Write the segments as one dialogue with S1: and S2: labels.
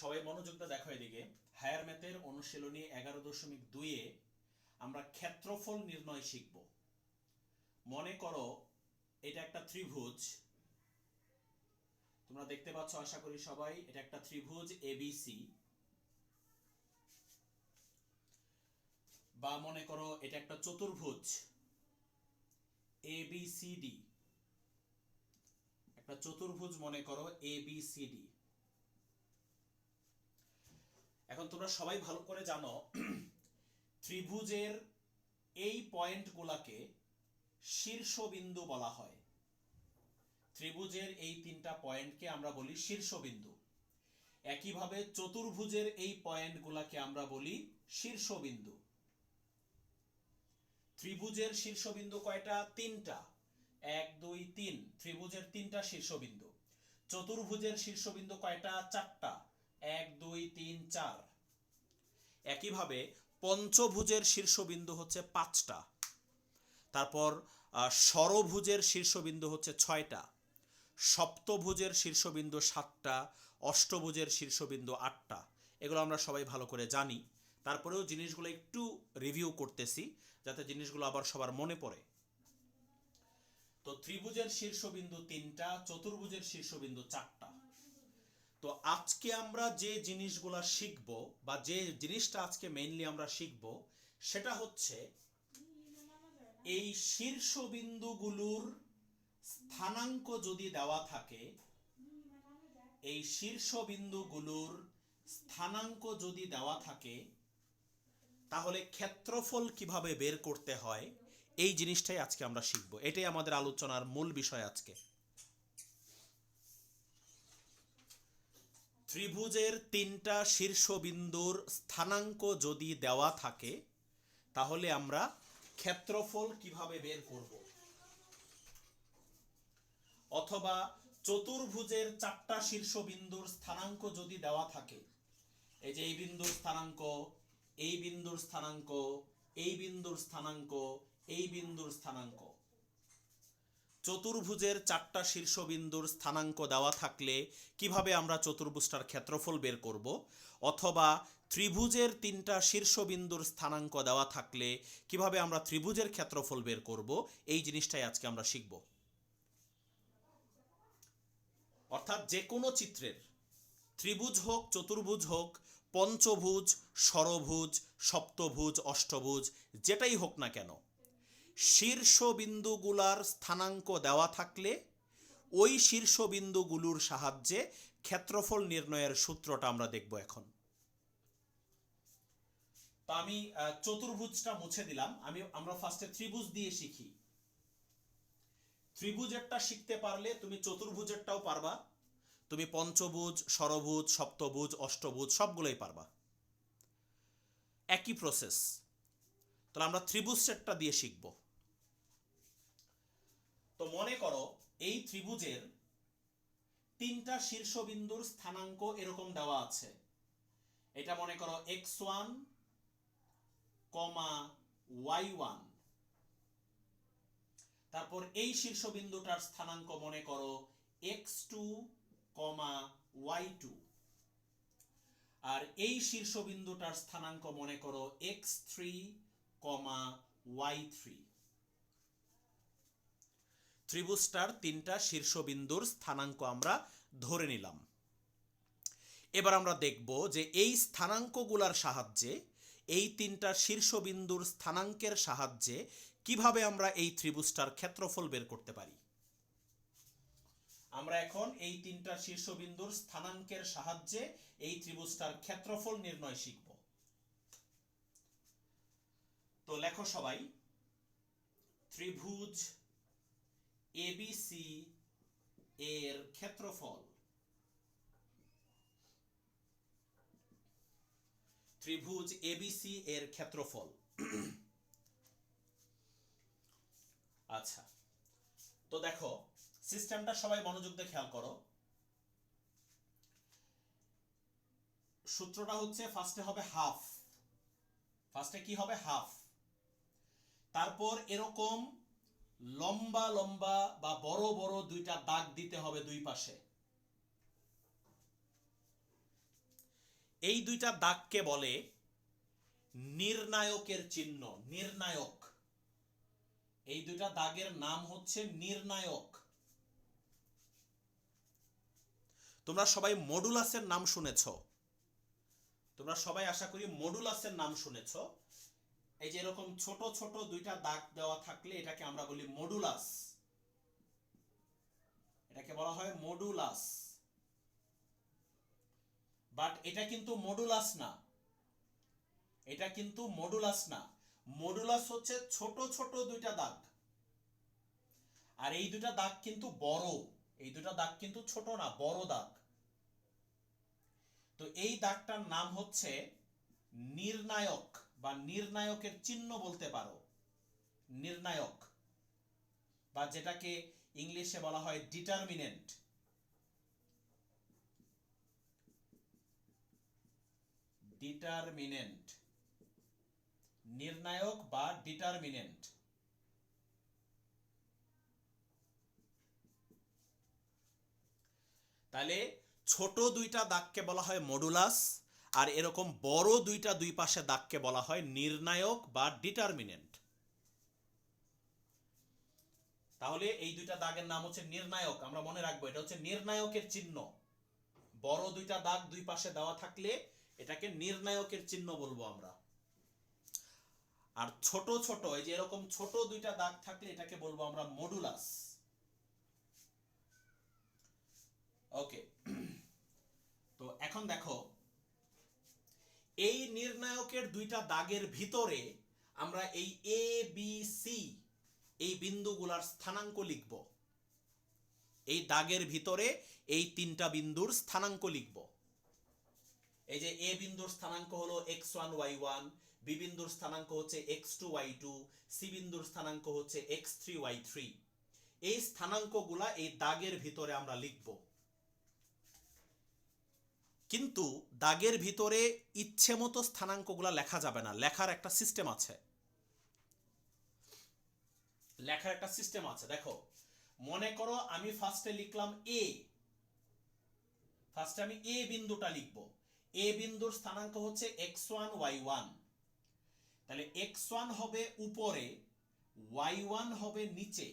S1: সবাই মনোযোগ দিয়ে দেখো এদিকে। হায়ার ম্যাথের অনুশীলনী 11.2-এ আমরা ক্ষেত্রফল নির্ণয় শিখব। মনে করো এটা একটা ত্রিভুজ, তোমরা দেখতে পাচ্ছ আশা করি সবাই। এটা একটা ত্রিভুজ এবিসি, বা মনে করো এটা একটা চতুর্ভুজ এবিসিডি। একটা চতুর্ভুজ মনে করো এবিসিডি। এখন তোমরা সবাই ভালো করে জানো ত্রিভুজের এই পয়েন্টগুলোকে শীর্ষবিন্দু বলা হয়। ত্রিভুজের এই তিনটা পয়েন্টকে আমরা বলি শীর্ষবিন্দু। একইভাবে চতুর্ভুজের এই পয়েন্টগুলোকে আমরা বলি শীর্ষবিন্দু। ত্রিভুজের শীর্ষবিন্দু কয়টা? তিনটা। 1 2 3। ত্রিভুজের তিনটা শীর্ষবিন্দু। চতুর্ভুজের শীর্ষবিন্দু কয়টা? চারটা। 1 2 3 4। একইভাবে পঞ্চভুজের শীর্ষবিন্দু হচ্ছে 5টা। তারপর ষড়ভুজের শীর্ষবিন্দু হচ্ছে 6টা। সপ্তভুজের শীর্ষবিন্দু 7টা। অষ্টভুজের শীর্ষবিন্দু 8টা। এগুলো আমরা সবাই ভালো করে জানি। তারপরেও জিনিসগুলো একটু রিভিউ করতেছি যাতে জিনিসগুলো আবার সবার মনে পড়ে। তো ত্রিভুজের শীর্ষবিন্দু 3টা, চতুর্ভুজের শীর্ষবিন্দু 4টা। তো আজকে আমরা যে জিনিসগুলো শিখব, বা যে জিনিসটা আজকে মেইনলি আমরা শিখব, সেটা হচ্ছে এই শীর্ষবিন্দুগুলোর স্থানাঙ্ক যদি দেওয়া থাকে, এই শীর্ষবিন্দুগুলোর স্থানাঙ্ক যদি দেওয়া থাকে, তাহলে ক্ষেত্রফল কিভাবে বের করতে হয় এই জিনিসটাই আজকে আমরা শিখব। এটাই আমাদের আলোচনার মূল বিষয় আজকে। ত্রিভুজের তিনটা শীর্ষবিন্দুর স্থানাঙ্ক যদি দেওয়া থাকে, তাহলে আমরা ক্ষেত্রফল কিভাবে বের করব। অথবা চতুর্ভুজের 4টা শীর্ষবিন্দুর স্থানাঙ্ক যদি দেওয়া থাকে, এই যে এই বিন্দুর স্থানাঙ্ক, এই বিন্দুর স্থানাঙ্ক, এই বিন্দুর স্থানাঙ্ক, এই বিন্দুর স্থানাঙ্ক। চতুর্ভুজের 4টা শীর্ষবিন্দুর স্থানাঙ্ক দেওয়া থাকলে কিভাবে আমরা চতুর্ভুজটার ক্ষেত্রফল বের করব। অথবা ত্রিভুজের 3টা শীর্ষবিন্দুর স্থানাঙ্ক দেওয়া থাকলে কিভাবে আমরা ত্রিভুজের ক্ষেত্রফল বের করব, এই জিনিসটাই আজকে আমরা শিখব। অর্থাৎ যে কোনো চিত্রের, ত্রিভুজ হোক, চতুর্ভুজ হোক, পঞ্চভুজ, ষড়ভুজ, সপ্তভুজ, অষ্টভুজ, যেটাই হোক না কেন, শীর্ষবিন্দুগুলার স্থানাঙ্ক দেওয়া থাকলে ওই শীর্ষবিন্দুগুলোর সাহায্যে ক্ষেত্রফল নির্ণয়ের সূত্রটা আমরা দেখব এখন। তো আমি চতুর্ভুজটা মুছে দিলাম। আমরা ফার্স্টে ত্রিভুজ দিয়ে শিখি। ত্রিভুজেরটা শিখতে পারলে তুমি চতুর্ভুজেরটাও পারবা, তুমি পঞ্চভুজ, ষড়ভুজ, সপ্তভুজ, অষ্টভুজ সবগুলোই পারবা। একই প্রসেস। তাহলে আমরা ত্রিভুজ সেটটা দিয়ে শিখব। তো মনে করো এই ত্রিভুজের 3টা শীর্ষবিন্দুর স্থানাঙ্ক এরকম দেওয়া আছে। এটা মনে করো x1, y1। তারপর এই শীর্ষবিন্দুটার স্থানাঙ্ক মনে করো x2, y2। আর এই শীর্ষবিন্দুটার স্থানাঙ্ক মনে করো x3, y3। ত্রিভুজটার 3টা শীর্ষবিন্দুর স্থানাঙ্ক আমরা ধরে নিলাম। এবার আমরা দেখব যে এই স্থানাঙ্কগুলোর সাহায্যে, এই 3টা শীর্ষবিন্দুর স্থানাঙ্কের সাহায্যে কিভাবে আমরা এই ত্রিভুজটার ক্ষেত্রফল বের করতে পারি। আমরা এখন এই 3টা শীর্ষবিন্দুর স্থানাঙ্কের সাহায্যে এই ত্রিভুজটার ক্ষেত্রফল নির্ণয় শিখব। তো লেখো সবাই, ত্রিভুজ এবিসি এর ক্ষেত্রফল। ত্রিভুজ এবিসি এর ক্ষেত্রফল। আচ্ছা, তো দেখো সিস্টেমটা সবাই মনোযোগ দিয়ে খেয়াল করো। সূত্রটা হচ্ছে ফার্স্টে হবে হাফ। ফার্স্টে কি হবে? হাফ। তারপর এরকম লম্বা লম্বা বা বড় বড় দুইটা দাগ দিতে হবে দুই পাশে। এই দুইটা দাগকে বলে নির্ণায়কের চিহ্ন। নির্ণায়ক, এই দুইটা দাগের নাম হচ্ছে নির্ণায়ক। তোমরা সবাই মডুলাসের নাম শুনেছ, তোমরা সবাই আশা করি মডুলাসের নাম শুনেছ। এই যে এরকম ছোট ছোট দুইটা দাগ দেওয়া থাকলে এটাকে আমরা বলি মডুলাস, এটাকে বলা হয় মডুলাস। বাট এটা কিন্তু মডুলাস না, এটা কিন্তু মডুলাস না। মডুলাস হচ্ছে ছোট ছোট দুইটা দাগ, আর এই দুইটা দাগ কিন্তু বড়, এই দুইটা দাগ কিন্তু ছোট না, বড় দাগ। তো এই দাগটার নাম হচ্ছে নির্ণায়ক বা নির্ণায়কের চিহ্ন বলতে পারো, নির্ণায়ক, বা যেটাকে ইংলিশে বলা হয় ডিটারমিনেন্ট। ডিটারমিনেন্ট, নির্ণায়ক বা ডিটারমিনেন্ট। তাহলে ছোট দুইটা দাগকে বলা হয় মডুলাস, আর এরকম বড় দুইটা দুই পাশে দাগকে বলা হয় নির্ণায়ক বা ডিটারমিনেন্ট। তাহলে এই দুইটা দাগের নাম হচ্ছে নির্ণায়ক, আমরা মনে রাখবো এটা হচ্ছে নির্ণায়কের চিহ্ন। বড় দুইটা দাগ দুই পাশে দেওয়া থাকলে এটাকে নির্ণায়কের চিহ্ন বলবো আমরা। আর ছোট ছোট, এই যে এরকম ছোট দুইটা দাগ থাকলে এটাকে বলবো আমরা মডুলাস। ওকে, তো এখন দেখো এই নির্ণায়কের দুইটা দাগের ভিতরে আমরা এই এ বি সি এই বিন্দুগুলার স্থানাঙ্ক লিখব। এই দাগের ভিতরে এই তিনটা বিন্দুর স্থানাঙ্ক লিখব। এই যে এ বিন্দুর স্থানাঙ্ক হলো x1 y1, বি বিন্দুর স্থানাঙ্ক হচ্ছে x2 y2, সি বিন্দুর স্থানাঙ্ক হচ্ছে x3 y3। এই স্থানাঙ্কগুলা এই দাগের ভিতরে আমরা লিখব। কিন্তু দাগের ভিতরে ইচ্ছে মতো স্থানাঙ্কগুলা লেখা যাবে না, লেখার একটা সিস্টেম আছে। লেখার একটা সিস্টেম আছে, দেখো মনে করো আমি ফার্স্টে লিখলাম এ, ফার্স্টে আমি এ বিন্দুটা লিখব। এ বিন্দুর স্থানাঙ্ক হচ্ছে x1 y1, তাহলে x1 হবে উপরে, y1 হবে নিচে।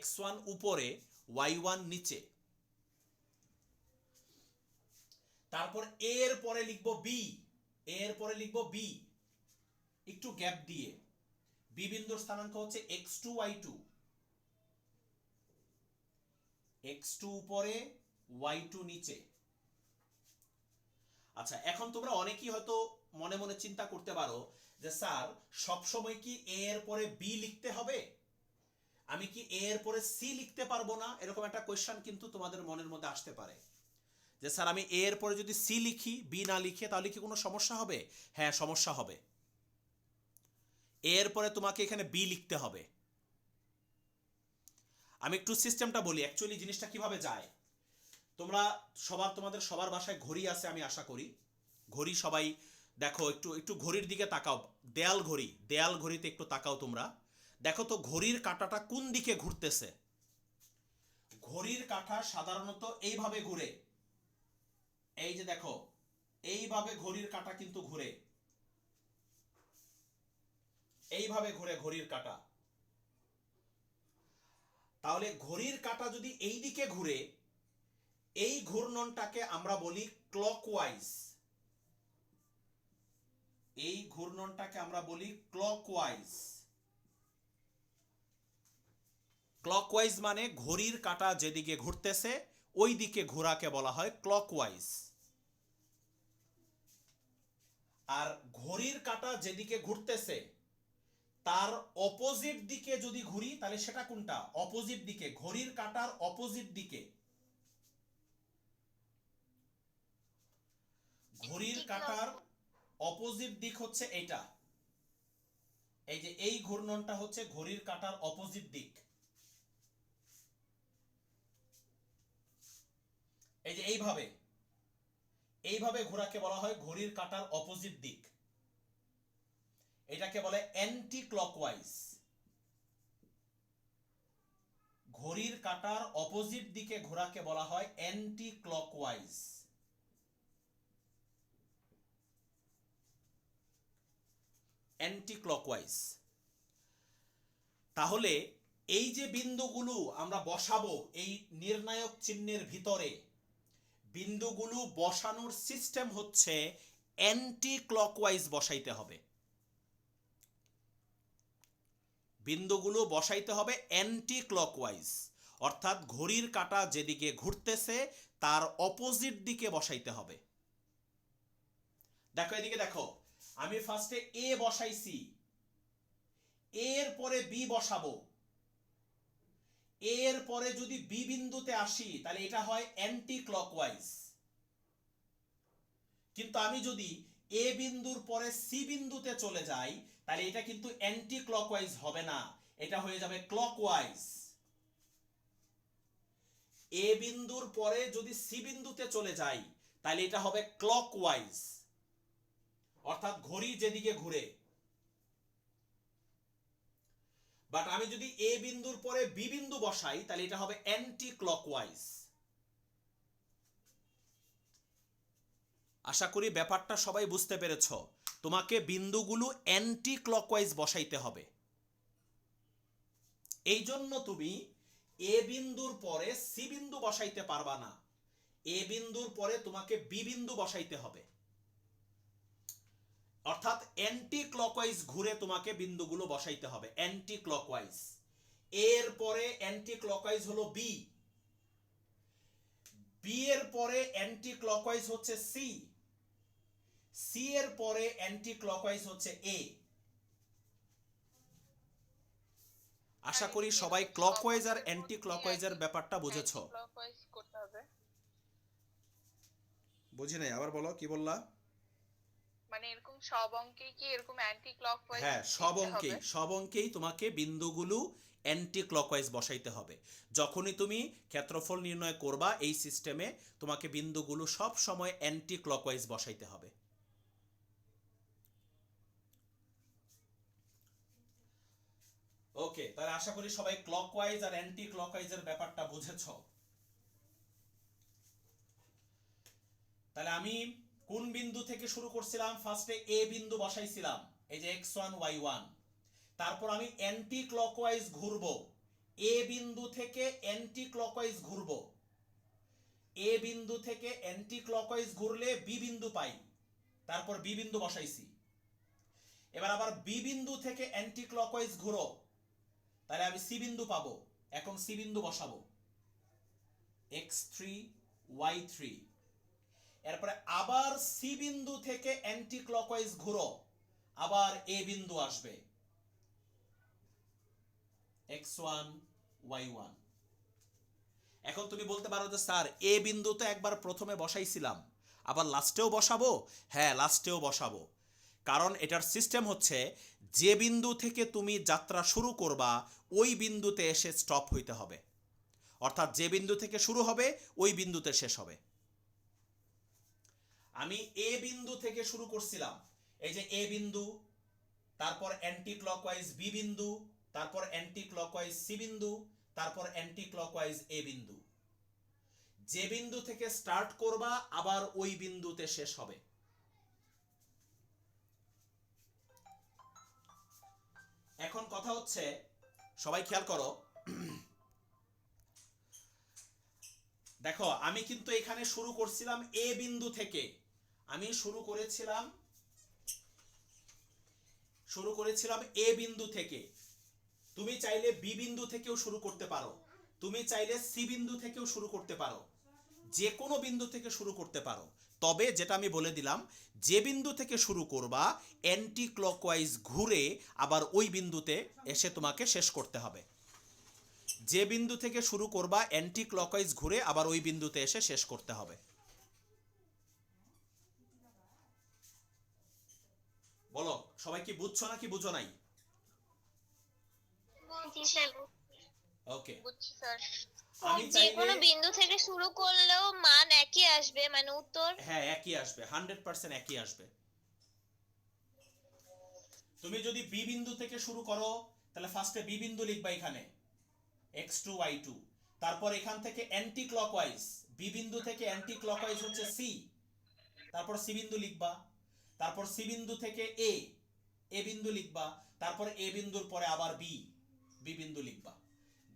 S1: x1 উপরে, y1 নিচে। তারপর এর পরে লিখব বি, এর পরে লিখব বি একটু গ্যাপ দিয়ে। বি বিন্দুর স্থানাঙ্ক হচ্ছে x2 y2, x2 উপরে, y2 নিচে। আচ্ছা, এখন তোমরা অনেকেই হয়তো মনে মনে চিন্তা করতে পারো যে স্যার সবসময় কি এ এর পরে বি লিখতে হবে, আমি কি এ এর পরে সি লিখতে পারবো না? এরকম একটা কোয়েশ্চন কিন্তু তোমাদের মনের মধ্যে আসতে পারে যে স্যার আমি এ এর পরে যদি সি লিখি, বি না লিখে, তাহলে কি কোনো সমস্যা হবে? হ্যাঁ, সমস্যা হবে। এর পরে তোমাকে এখানে বি লিখতে হবে। আমি একটু সিস্টেমটা বলি অ্যাকচুয়ালি জিনিসটা কিভাবে যায়। তোমরা তোমাদের সবার বাসায় ঘড়ি আছে আমি আশা করি। ঘড়ি সবাই দেখো, একটু একটু ঘড়ির দিকে তাকাও। দেয়াল ঘড়ি, দেয়াল ঘড়িতে একটু তাকাও তোমরা। দেখো তো ঘড়ির কাঁটাটা কোন দিকে ঘুরতেছে। ঘড়ির কাঁটা সাধারণত এইভাবে ঘুরে, এই যে দেখো এইভাবে ঘড়ির কাঁটা কিন্তু ঘুরে, এইভাবে ঘুরে ঘড়ির কাঁটা। তাহলে ঘড়ির কাঁটা যদি এই দিকে ঘুরে, এই ঘূর্ণনটাকে আমরা বলি ক্লকওয়াইজ। এই ঘূর্ণনটাকে আমরা বলি ক্লকওয়াইজ। ক্লকওয়াইজ মানে ঘড়ির কাঁটা যেদিকে ঘুরতেছে ওই দিকে ঘোরাকে বলা হয় ক্লকওয়াইজ। আর ঘড়ির কাঁটা যেদিকে ঘুরতেছে তার অপোজিট দিকে যদি ঘুরি, তাহলে সেটা কোনটা? অপোজিট দিকে, ঘড়ির কাঁটার অপোজিট দিকে। ঘড়ির কাঁটার অপোজিট দিক হচ্ছে এইটা। এই যে এই ঘূর্ণনটা হচ্ছে ঘড়ির কাঁটার অপোজিট দিক। এই যে এইভাবে, এইভাবে ঘোরাকে বলা হয় ঘড়ির কাঁটার অপোজিট দিক। এটাকে বলে অ্যান্টি ক্লকওয়াইজ। ঘড়ির কাঁটার অপোজিট দিকে ঘোরাকে বলা হয় অ্যান্টি ক্লকওয়াইজ। Anti clockwise. তাহলে এই যে বিন্দুগুলো আমরা বসাবো এই নির্ণায়ক চিহ্নের ভিতরে, বিন্দুগুলো বসানোর সিস্টেম হচ্ছে অ্যান্টি ক্লকওয়াইজ বসাইতে হবে। বিন্দুগুলো বসাইতে হবে অ্যান্টি ক্লকওয়াইজ, অর্থাৎ ঘড়ির কাঁটা যেদিকে ঘুরতেছে তার অপোজিট দিকে বসাইতে হবে। দেখো এদিকে দেখো, আমি ফার্স্টে এ বসাইছি, এর পরে বি বসাবো, এর পরে যদি বি বিন্দুতে আসি তাহলে এটা হয় অ্যান্টি ক্লকওয়াইজ। কিন্তু আমি যদি এ বিন্দুর পরে সি বিন্দুতে চলে যাই তাহলে এটা কিন্তু অ্যান্টি ক্লকওয়াইজ হবে না, এটা হয়ে যাবে ক্লকওয়াইজ। এ বিন্দুর পরে যদি সি বিন্দুতে চলে যাই তাহলে এটা হবে ক্লকওয়াইজ, অর্থাৎ ঘড়ি যেদিকে ঘুরে। বাট আমি যদি এ বিন্দুর পরে বি বিন্দু বসাই তাহলে এটা হবে অ্যান্টি ক্লকওয়াইজ। আশা করি ব্যাপারটা সবাই বুঝতে পেরেছ। তোমাকে বিন্দুগুলো অ্যান্টি ক্লকওয়াইজ বসাইতে হবে। এই জন্য তুমি এ বিন্দুর পরে সি বিন্দু বসাইতে পারবা না, এ বিন্দুর পরে তোমাকে বি বিন্দু বসাইতে হবে, অর্থাৎ অ্যান্টি ক্লকওয়াইজ ঘুরে তোমাকে বিন্দুগুলো বসাইতে হবে, অ্যান্টি ক্লকওয়াইজ। এর পরে অ্যান্টি ক্লকওয়াইজ হলো বি, বি এর পরে অ্যান্টি ক্লকওয়াইজ হচ্ছে সি, সি এর পরে অ্যান্টি ক্লকওয়াইজ হচ্ছে এ। আশা করি সবাই ক্লকওয়াইজ আর অ্যান্টি ক্লকওয়াইজের ব্যাপারটা বুঝেছো। বুঝি নাই, আবার বলো কি বললা?
S2: মানে এরকম সব অঙ্কে কি এরকম অ্যান্টি ক্লকওয়াইজ?
S1: হ্যাঁ, সব অঙ্কেই তোমাকে বিন্দুগুলো অ্যান্টি ক্লকওয়াইজ বসাইতে হবে। যখনই তুমি ক্ষেত্রফল নির্ণয় করবা এই সিস্টেমে তোমাকে বিন্দুগুলো সব সময় অ্যান্টি ক্লকওয়াইজ বসাইতে হবে। ওকে, তাহলে আশা করি সবাই ক্লকওয়াইজ আর অ্যান্টি ক্লকওয়াইজের ব্যাপারটা বুঝেছো। তাহলে আমি কোন বিন্দু থেকে শুরু করছিলাম? ফার্স্টে এ বিন্দু বসাইছিলাম, এই যে x1 y1। তারপর আমি অ্যান্টি ক্লকওয়াইজ ঘুরবো, এ বিন্দু থেকে অ্যান্টি ক্লকওয়াইজ ঘুরবো, এ বিন্দু থেকে অ্যান্টি ক্লকওয়াইজ ঘুরলে বি বিন্দু পাই, তারপর বি বিন্দু বসাইছি। এবার আবার বি বিন্দু থেকে অ্যান্টি ক্লকওয়াইজ ঘুরো, তাহলে আমি সি বিন্দু পাবো, এখন সি বিন্দু বসাবো, x3 y3। এরপরে আবার সি বিন্দু থেকে অ্যান্টি ক্লকওয়াইজ ঘুরো, আবার এ বিন্দু আসবে, x1 y1। এখন তুমি বলতে পারো যে স্যার এ বিন্দু তো একবার প্রথমে বসাইছিলাম, আবার লাস্টেও বসাবো? হ্যাঁ, লাস্টেও বসাবো, কারণ এটার সিস্টেম হচ্ছে যে বিন্দু থেকে তুমি যাত্রা শুরু করবা ওই বিন্দুতে এসে স্টপ হইতে হবে, অর্থাৎ যে বিন্দু থেকে শুরু হবে ওই বিন্দুতে শেষ হবে। আমি এ বিন্দু থেকে শুরু করছিলাম, এই যে এ বিন্দু, তারপর অ্যান্টি ক্লকওয়াইজ বি বিন্দু, তারপর অ্যান্টি ক্লকওয়াইজ সি বিন্দু, তারপর অ্যান্টি ক্লকওয়াইজ এ বিন্দু। যে বিন্দু থেকে স্টার্ট করবা আবার ওই বিন্দুতে শেষ হবে। এখন কথা হচ্ছে, সবাই খেয়াল করো, দেখো আমি কিন্তু এখানে শুরু করছিলাম এ বিন্দু থেকে, আমি শুরু করেছিলাম এ বিন্দু থেকে। তুমি চাইলে বি বিন্দু থেকেও শুরু করতে পারো, তুমি চাইলে সি বিন্দু থেকেও শুরু করতে পারো, যে কোনো বিন্দু থেকে শুরু করতে পারো। তবে যেটা আমি বলে দিলাম, যে বিন্দু থেকে শুরু করবা অ্যান্টি ক্লকওয়াইজ ঘুরে আবার ওই বিন্দুতে এসে তোমাকে শেষ করতে হবে। যে বিন্দু থেকে শুরু করবা অ্যান্টি ক্লকওয়াইজ ঘুরে আবার ওই বিন্দুতে এসে শেষ করতে হবে। বলো সবাই কি বুঝছো নাকি বুঝো নাই? ওকে,
S2: বুঝছি স্যার।
S1: আমি
S3: যে কোনো বিন্দু থেকে শুরু করলেও মান একই আসবে, মানে উত্তর?
S1: হ্যাঁ, একই আসবে, 100% একই আসবে। তুমি যদি বি বিন্দু থেকে শুরু করো তাহলে ফার্স্টে বি বিন্দু লিখবা এখানে, x2 y2, তারপর এখান থেকে অ্যান্টি ক্লকওয়াইজ বি বিন্দু থেকে অ্যান্টি ক্লকওয়াইজ হচ্ছে সি, তারপর সি বিন্দু লিখবা, তারপর সি বিন্দু থেকে এ বিন্দু লিখবা, তারপর এ বিন্দুর পরে আবার বি বিন্দু লিখবা।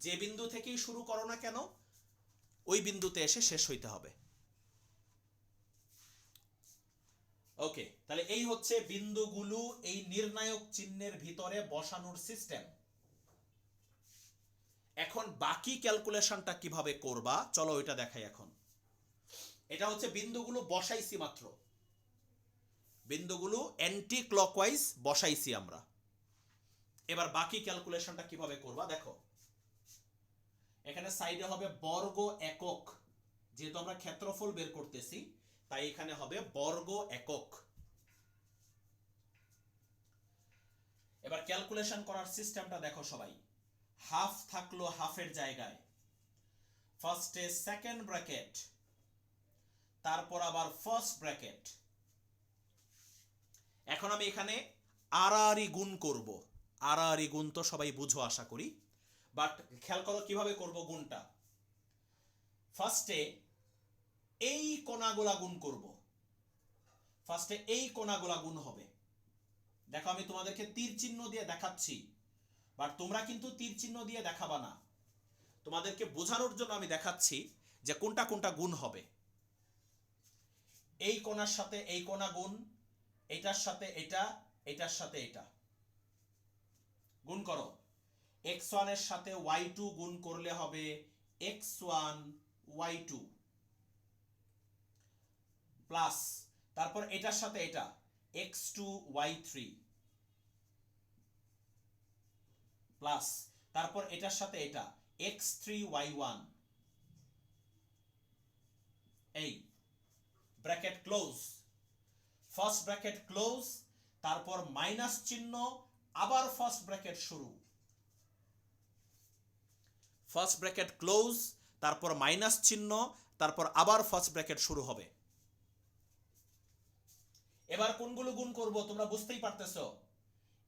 S1: যে বিন্দু থেকেই শুরু করো না কেন ওই বিন্দুতে এসে শেষ হইতে হবে। ওকে, তাহলে এই হচ্ছে বিন্দুগুলো এই নির্ণায়ক চিহ্নের ভিতরে বসানোর সিস্টেম। এখন বাকি ক্যালকুলেশনটা কিভাবে করবা চলো ওইটা দেখাই। এখন এটা হচ্ছে বিন্দুগুলো বসাইছি মাত্র, বিন্দুগুলো অ্যান্টি ক্লকওয়াইজ বসাইছি আমরা। এবার বাকি ক্যালকুলেশনটা কিভাবে করবা দেখো, এখানে সাইডে হবে বর্গ একক, যেহেতু আমরা ক্ষেত্রফল বের করতেছি তাই এখানে হবে বর্গ একক। এবার ক্যালকুলেশন করার সিস্টেমটা দেখো সবাই, হাফ থাকলো হাফের জায়গায়, ফার্স্টে সেকেন্ড ব্র্যাকেট, তারপর আবার ফার্স্ট ব্র্যাকেট। এখন আমি এখানে আড়াআড়ি গুণ করব, আড়াআড়ি গুণ তো সবাই বুঝো আশা করি, বাট খেয়াল করো কিভাবে করব গুণটা। ফার্স্টে এই কোণাগুলা গুণ করব, ফার্স্টে এই কোণাগুলা গুণ হবে। দেখো আমি তোমাদেরকে তীর চিহ্ন দিয়ে দেখাচ্ছি, বাট তোমরা কিন্তু তীর চিহ্ন দিয়ে দেখাবা না, তোমাদেরকে বোঝানোর জন্য আমি দেখাচ্ছি যে কোনটা কোনটা গুণ হবে। এই কোণার সাথে এই কোণা গুণ, এটার সাথে এটা, এটার সাথে এটা গুণ করো। x1 এর সাথে y2 গুণ করলে হবে x1 y2 প্লাস, তারপর এটার সাথে এটা x2 y3 প্লাস, তারপর এটার সাথে এটা x3 y1। এই bracket close, first bracket close, তারপর মাইনাস চিহ্ন, আবার ফার্স্ট ব্র্যাকেট শুরু, ফার্স্ট ব্র্যাকেট ক্লোজ, তারপর মাইনাস চিহ্ন, তারপর আবার ফার্স্ট ব্র্যাকেট শুরু হবে। এবার কোনগুলো গুণ করব তোমরা বুঝতেই পারতেছো,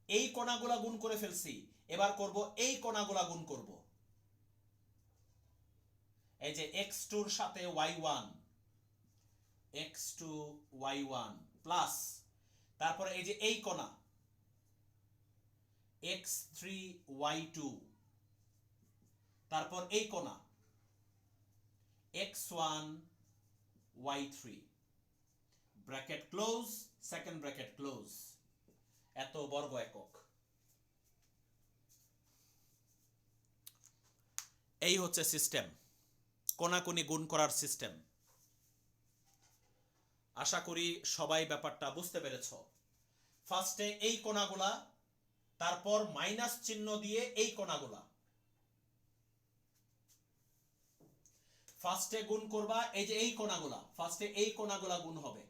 S1: এই কোণাগুলা গুণ করে ফেলছি, এবার করব এই কোণাগুলা গুণ করব। এই যে x2 এর সাথে y1, x2 y1 প্লাস, তারপর এই যে এই কোণা x3 y2, তারপর এই কোণা x1 y3, bracket close, second bracket close. এত বর্গ একক। এই হচ্ছে সিস্টেম, কোণাকুনি গুণ করার সিস্টেম। আশা করি সবাই ব্যাপারটা বুঝতে পেরেছ। ফার্স্টে এই কোণাগুলা, তারপর মাইনাস চিহ্ন দিয়ে এই কোণাগুলা, ফার্স্টে গুণ করবা এই যে এই কোণাগুলা, ফার্স্টে এই কোণাগুলা গুণ হবে,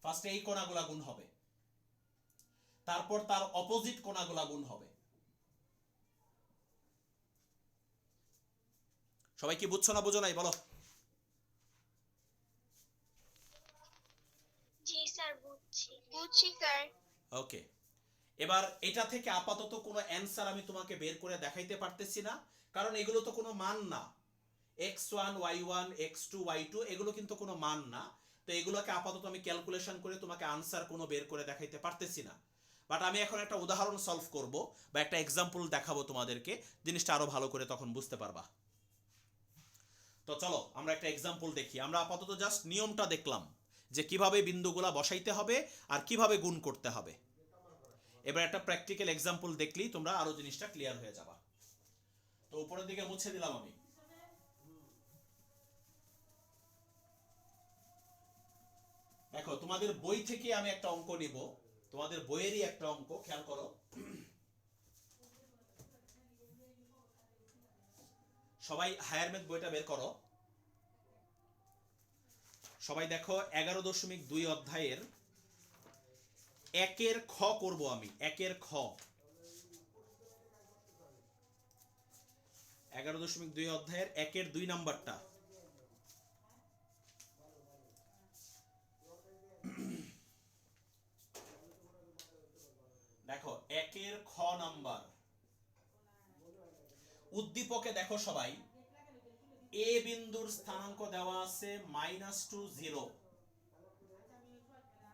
S1: ফার্স্টে এই কোণাগুলা গুণ হবে, তারপর তার অপোজিট কোণাগুলা গুণ হবে। সবাই কি বুঝছো না বুঝো নাই বলো?
S3: জি স্যার বুঝছি।
S2: বুঝছি স্যার।
S1: ওকে, এবার এটা থেকে আপাতত কোনো অ্যান্সার আমি তোমাকে বের করে দেখাইতে পারতেছি না, কারণ এগুলো তো কোনো মান না। x1 y1 x2 y2 এগুলো কিন্তু কোনো মান না, তো এগুলোকে আপাতত আমি ক্যালকুলেশন করে তোমাকে আনসার কোনো বের করে দেখাইতে পারতেছি না। বাট আমি এখন একটা উদাহরণ সলভ করব বা একটা এক্সাম্পল দেখাবো তোমাদেরকে, জিনিসটা আরো ভালো করে তখন বুঝতে পারবা। তো চলো আমরা একটা এক্সাম্পল দেখি। আমরা আপাতত জাস্ট নিয়মটা দেখলাম যে কিভাবে বিন্দুগুলা বসাইতে হবে আর কিভাবে গুণ করতে হবে। এবার একটা প্র্যাকটিক্যাল এক্সাম্পল দেখলেই তোমরা আরো জিনিসটা ক্লিয়ার হয়ে যাবা। তো উপরের দিকে মুছে দিলাম আমি। দেখো তোমাদের বই থেকে আমি একটা অঙ্ক নিব, তোমাদের বইয়েরই একটা অঙ্ক, খেয়াল করো। সবাই হায়ার ম্যাথ বইটা বের করো। সবাই দেখো 11.2 অধ্যায়ের একের খ করব আমি, একের খ। 11.2 অধ্যায়ের একের 2 নাম্বারটা। দেখো একের খ নাম্বার, উদ্দীপকে দেখো সবাই এ বিন্দুর স্থানাঙ্ক দেওয়া আছে -2 0,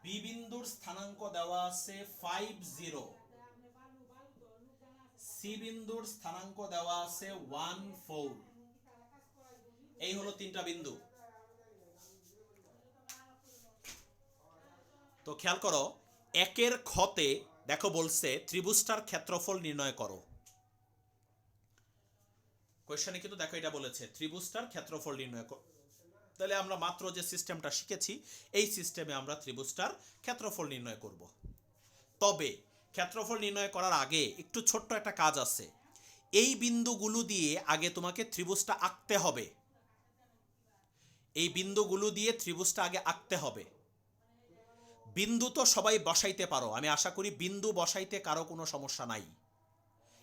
S1: বি বিন্দুর স্থানাঙ্ক দেওয়া আছে 5 0, সি বিন্দুর স্থানাঙ্ক দেওয়া আছে 1 4। এই হলো তিনটা বিন্দু। তো খেয়াল করো একের খতে দেখো বলছে ত্রিভুজটার ক্ষেত্রফল নির্ণয় করো। কোশ্চেনে কিন্তু দেখো এটা বলেছে ত্রিভুজটার ক্ষেত্রফল নির্ণয় করো। তাহলে আমরা মাত্র যে সিস্টেমটা শিখেছি এই সিস্টেমে আমরা ত্রিভুজটার ক্ষেত্রফল নির্ণয় করব। তবে ক্ষেত্রফল নির্ণয় করার আগে একটু ছোট্ট একটা কাজ আছে। এই বিন্দুগুলো দিয়ে আগে তোমাকে ত্রিভুজটা আঁকতে হবে। এই বিন্দুগুলো দিয়ে ত্রিভুজটা আগে আঁকতে হবে। বিন্দু তো সবাই বসাইতে পারো, আমি আশা করি বিন্দু বসাইতে কারো কোনো সমস্যা নাই।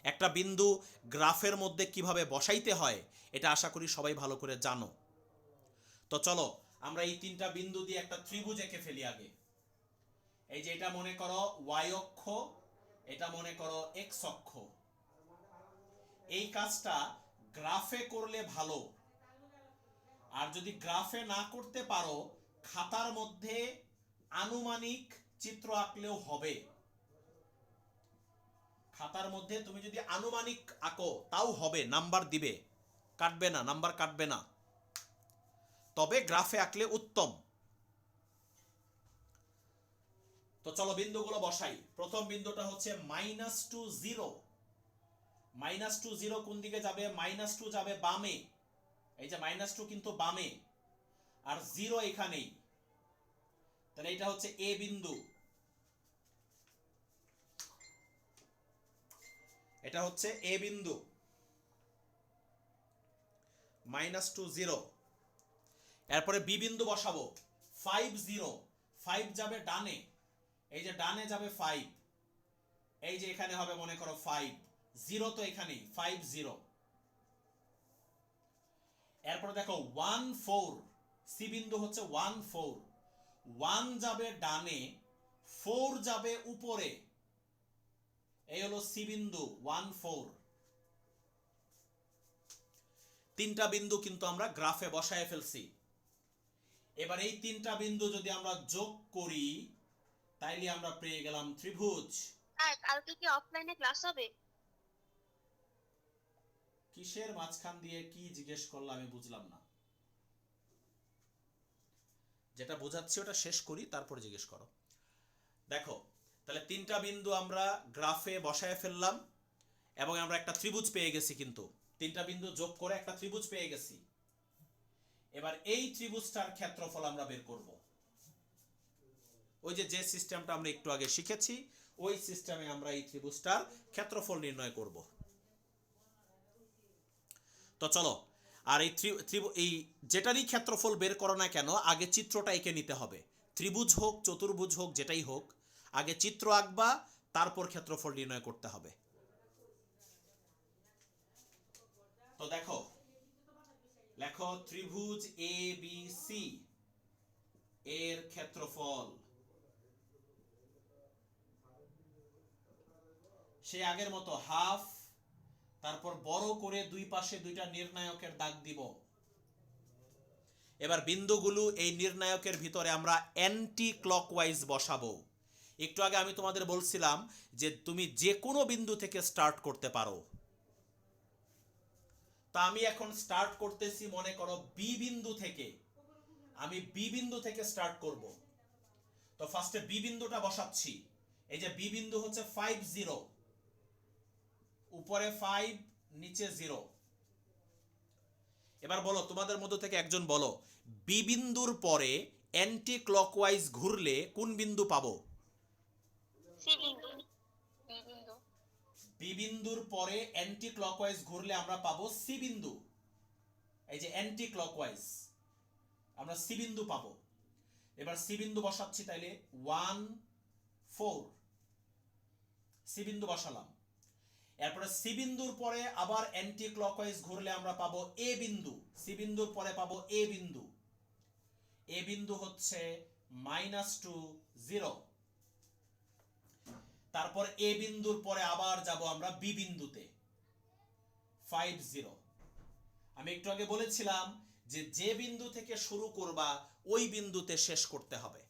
S1: একটা বিন্দু গ্রাফের মধ্যে কিভাবে বসাইতে হয় এটা আশা করি সবাই ভালো করে জানো। তো চলো আমরা এই তিনটা বিন্দু দিয়ে একটা ত্রিভুজ এঁকে ফেলি আগে। এই যে এটা মনে করো ওয়াই অক্ষ, এটা মনে করো এক্স অক্ষ। এই কাজটা গ্রাফে করলে ভালো, আর যদি গ্রাফে না করতে পারো খাতার মধ্যে আনুমানিক চিত্র আঁকলেও হবে। খাতার মধ্যে তুমি যদি আনুমানিক আঁকো তাও হবে, নাম্বার দিবে, কাটবে না, নাম্বার কাটবে না। তবে গ্রাফে আঁকলে উত্তম। তো চলো বিন্দুগুলো বসাই। প্রথম বিন্দুটা হচ্ছে -2 0। -2 0 কোন দিকে যাবে? -2 যাবে বামে। এই যে -2 কিন্তু বামে, আর 0 এখানেই। তাহলে এটা হচ্ছে এ বিন্দু, এটা হচ্ছে এ বিন্দু। -2 0। এরপরে বি বিন্দু বসাবো 5 0। 5 যাবে ডানে, এই যে ডানে যাবে 5, এই যে এখানে হবে মনে করো 5 0, তো এখানেই 5 0। এরপরে দেখো 1 4, সি বিন্দু হচ্ছে 1 4। 1 যাবে ডানে, 4 যাবে উপরে, এই হলো সি বিন্দু 1 4। তিনটা বিন্দু কিন্তু আমরা গ্রাফে বসায় ফেলছি। এবার এই তিনটা বিন্দু যদি আমরা যোগ করি তাইলে আমরা পেয়ে গেলাম ত্রিভুজ।
S3: আর কালকে কি অফলাইনে ক্লাস হবে?
S1: কিসের মাঝখান দিয়ে কি জিজ্ঞেস করলো আমি বুঝলাম না। যেটা বোঝাচ্ছি ওটা শেষ করি তারপর জিজ্ঞেস করো। দেখো তাহলে তিনটা বিন্দু আমরা গ্রাফে বসায় ফেললাম এবং আমরা একটা ত্রিভুজ পেয়ে গেছি। কিন্তু তিনটা বিন্দু যোগ করে একটা ত্রিভুজ পেয়ে গেছি। এবার এই ত্রিভুজটার ক্ষেত্রফল আমরা বের করব। ওই যে সিস্টেমটা আমরা একটু আগে শিখেছি ওই সিস্টেমে আমরা এই ত্রিভুজটার ক্ষেত্রফল নির্ণয় করব। তো চলো, আর এই যেটারই ক্ষেত্রফল বের করো না কেন আগে চিত্রটা এঁকে নিতে হবে। ত্রিভুজ হোক চতুর্ভুজ হোক যেটাই হোক আগে চিত্র আঁকবা, তারপর ক্ষেত্রফল নির্ণয় করতে হবে। তো দেখো লেখো ত্রিভুজ এ বি সি এর ক্ষেত্রফল। সে আগের মতো হাফ, তারপর বড় করে দুই পাশে দুইটা নির্ণায়কের দাগ দিব। এবার বিন্দুগুলো এই নির্ণায়কের ভিতরে আমরা অ্যান্টি ক্লকওয়াইজ বসাবো। একটু আগে আমি তোমাদের বলছিলাম যে তুমি যে কোনো বিন্দু থেকে স্টার্ট করতে পারো। তা আমি এখন স্টার্ট করতেছি মনে করো বি বিন্দু থেকে। আমি বি বিন্দু থেকে স্টার্ট করব। তো ফার্স্টে বি বিন্দুটা বসাচ্ছি। এই যে বি বিন্দু হচ্ছে 5 0, উপরে 5 নিচে 0। এবার বলো তোমাদের মধ্য থেকে একজন বলো বি বিন্দুর পরে অ্যান্টি ক্লকওয়াইজ ঘুরলে কোন বিন্দু পাবো?
S3: সি বিন্দু।
S2: বি বিন্দু।
S1: বি বিন্দুর পরে অ্যান্টি ক্লকওয়াইজ ঘুরলে আমরা পাবো সি বিন্দু। এই যে অ্যান্টি ক্লকওয়াইজ আমরা সি বিন্দু পাবো। এবার সি বিন্দু বসাচ্ছি, তাইলে 1 4 সি বিন্দু বসালাম। এরপরে সি বিন্দুর পরে আবার অ্যান্টি ক্লকওয়াইজ ঘুরলে আমরা পাবো এ বিন্দু। সি বিন্দুর পরে পাবো এ বিন্দু। এ বিন্দু হচ্ছে -2 0। তারপর এ বিন্দুর পরে আবার যাব আমরা বি বিন্দুতে 50। আমি একটু আগে বলেছিলাম যে যে বিন্দু থেকে শুরু করবা ওই বিন্দুতে শেষ করতে হবে,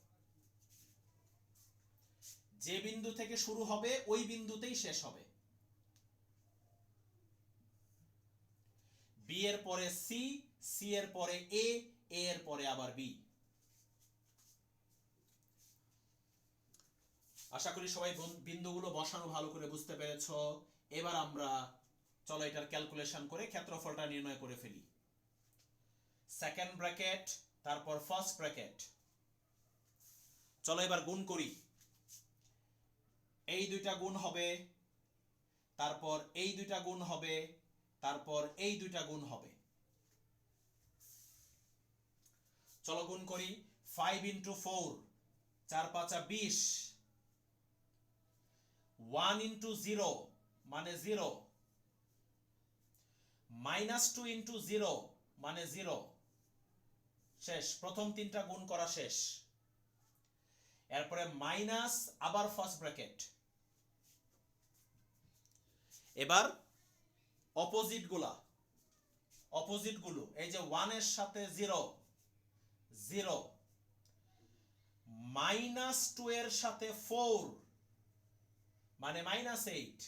S1: যে বিন্দু থেকে শুরু হবে ওই বিন্দুতেই শেষ হবে। বি এর পরে সি, সি এর পরে এ, এ এর পরে আবার বি। আশা করি সবাই বিন্দুগুলো বসানো ভালো করে বুঝতে পেরেছো। এবার আমরা চলো এটার ক্যালকুলেশন করে ক্ষেত্রফলটা নির্ণয় করে ফেলি। সেকেন্ড ব্র্যাকেট, তারপর ফার্স্ট ব্র্যাকেট। চলো এবার গুণ করি। এই দুইটা গুণ হবে, তারপর এই দুইটা গুণ হবে, তারপর এই দুইটা গুণ হবে। চলো গুণ করি। 5 ইন্টু 4, 4 5 20। 1 ইন্টু 0 মানে 0, -2 ইন্টু 0 মানে 0। শেষ, প্রথম তিনটা গুণ করা শেষ। এরপরে মাইনাস, আবার ফার্স্ট ব্র্যাকেট। এবার অপোজিট গুলো, এই যে 1 এর সাথে 0 0, -2 এর সাথে 4 মানে -8,